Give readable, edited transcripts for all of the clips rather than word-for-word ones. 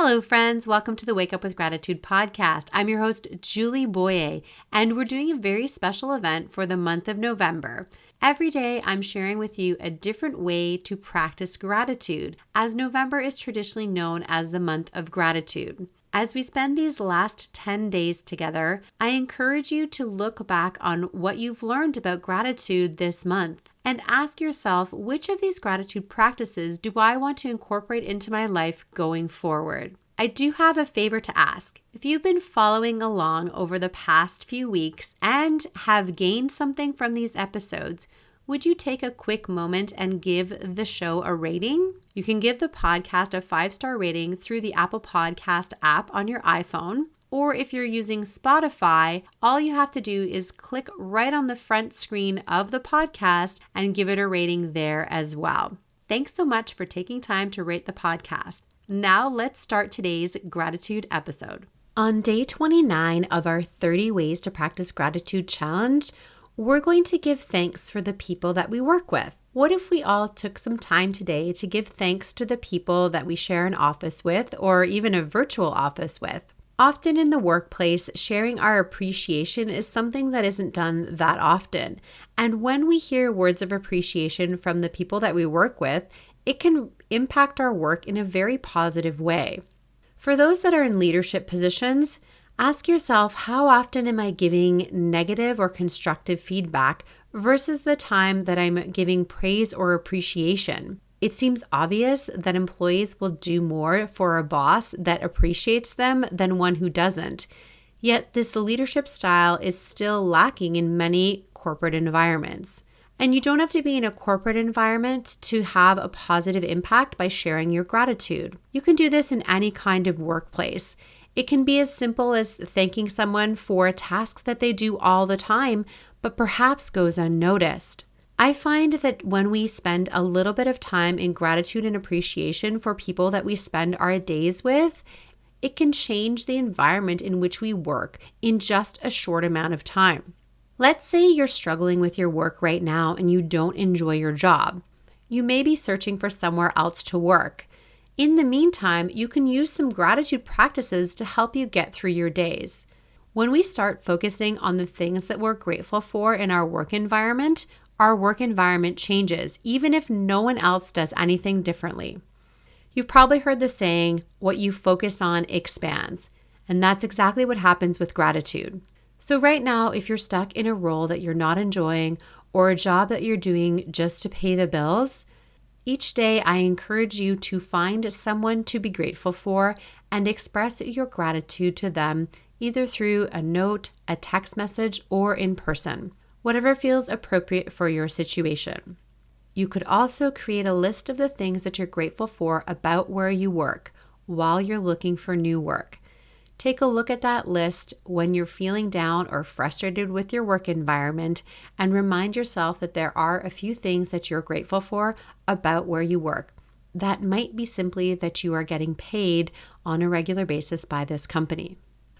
Hello, friends. Welcome to the Wake Up with Gratitude podcast. I'm your host, Julie Boyer, and we're doing a very special event for the month of November. Every day, I'm sharing with you a different way to practice gratitude, as November is traditionally known as the month of gratitude. As we spend these last 10 days together, I encourage you to look back on what you've learned about gratitude this month and ask yourself, which of these gratitude practices do I want to incorporate into my life going forward? I do have a favor to ask. If you've been following along over the past few weeks and have gained something from these episodes, would you take a quick moment and give the show a rating? You can give the podcast a 5-star rating through the Apple Podcast app on your iPhone. Or if you're using Spotify, all you have to do is click right on the front screen of the podcast and give it a rating there as well. Thanks so much for taking time to rate the podcast. Now let's start today's gratitude episode. On day 29 of our 30 Ways to Practice Gratitude Challenge, we're going to give thanks for the people that we work with. What if we all took some time today to give thanks to the people that we share an office with or even a virtual office with? Often in the workplace, sharing our appreciation is something that isn't done that often. And when we hear words of appreciation from the people that we work with, it can impact our work in a very positive way. For those that are in leadership positions, ask yourself, how often am I giving negative or constructive feedback versus the time that I'm giving praise or appreciation? It seems obvious that employees will do more for a boss that appreciates them than one who doesn't. Yet this leadership style is still lacking in many corporate environments. And you don't have to be in a corporate environment to have a positive impact by sharing your gratitude. You can do this in any kind of workplace. It can be as simple as thanking someone for a task that they do all the time, but perhaps goes unnoticed. I find that when we spend a little bit of time in gratitude and appreciation for people that we spend our days with, it can change the environment in which we work in just a short amount of time. Let's say you're struggling with your work right now and you don't enjoy your job. You may be searching for somewhere else to work. In the meantime, you can use some gratitude practices to help you get through your days. When we start focusing on the things that we're grateful for in our work environment changes, even if no one else does anything differently. You've probably heard the saying, what you focus on expands, and that's exactly what happens with gratitude. So right now, if you're stuck in a role that you're not enjoying or a job that you're doing just to pay the bills, each day I encourage you to find someone to be grateful for and express your gratitude to them either through a note, a text message, or in person. Whatever feels appropriate for your situation. You could also create a list of the things that you're grateful for about where you work while you're looking for new work. Take a look at that list when you're feeling down or frustrated with your work environment and remind yourself that there are a few things that you're grateful for about where you work. That might be simply that you are getting paid on a regular basis by this company.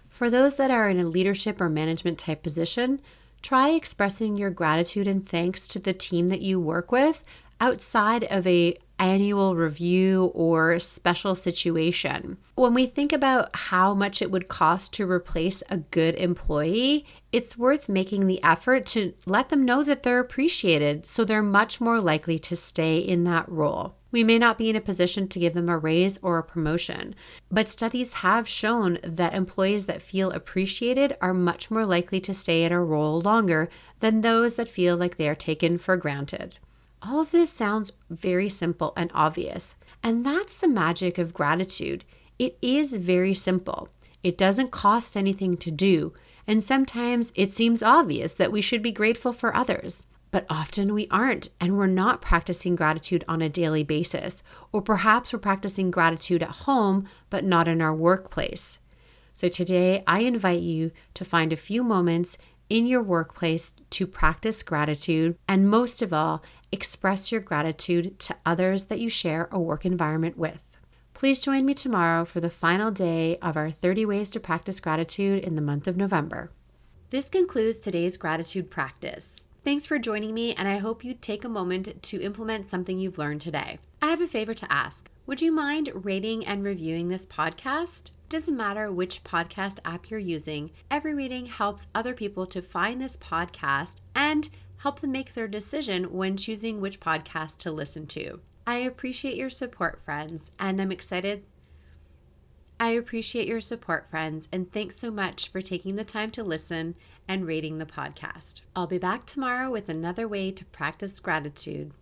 For those that are in a leadership or management type position, try expressing your gratitude and thanks to the team that you work with outside of an annual review or special situation. When we think about how much it would cost to replace a good employee, it's worth making the effort to let them know that they're appreciated, so they're much more likely to stay in that role. We may not be in a position to give them a raise or a promotion, but studies have shown that employees that feel appreciated are much more likely to stay at a role longer than those that feel like they are taken for granted. All of this sounds very simple and obvious, and that's the magic of gratitude. It is very simple. It doesn't cost anything to do, and sometimes it seems obvious that we should be grateful for others. But often we aren't, and we're not practicing gratitude on a daily basis. Or perhaps we're practicing gratitude at home, but not in our workplace. So today, I invite you to find a few moments in your workplace to practice gratitude, and most of all, express your gratitude to others that you share a work environment with. Please join me tomorrow for the final day of our 30 Ways to Practice Gratitude in the month of November. This concludes today's gratitude practice. Thanks for joining me, and I hope you take a moment to implement something you've learned today. I have a favor to ask. Would you mind rating and reviewing this podcast? It doesn't matter which podcast app you're using. Every rating helps other people to find this podcast and help them make their decision when choosing which podcast to listen to. I appreciate your support, friends, and I'm excited. I appreciate your support, friends, and thanks so much for taking the time to listen and rating the podcast. I'll be back tomorrow with another way to practice gratitude.